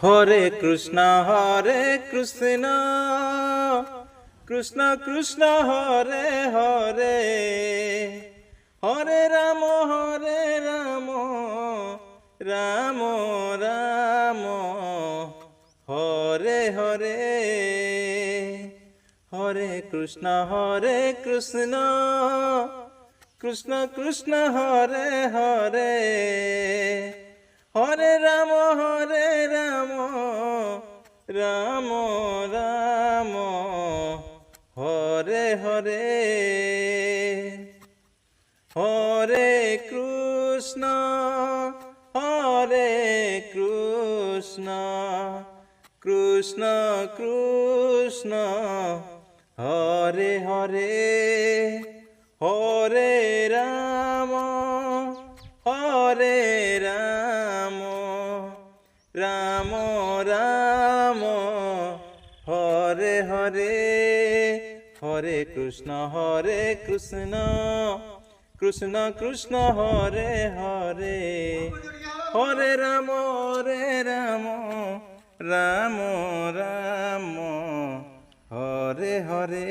Hare Krishna Krishna Krishna Hare Hare, Hare Ram Ram Ram Hare Hare, Hare Krishna Krishna Krishna Hare Hare, Hare Ram Ram Ram Hare Hare, Hare Krishna Krishna Krishna Hare Hare, Hare Ram Ram Ram Hare Hare, Hare Krishna Krishna Krishna Hare Hare, Hare Ram Ram Ram Hare Hare.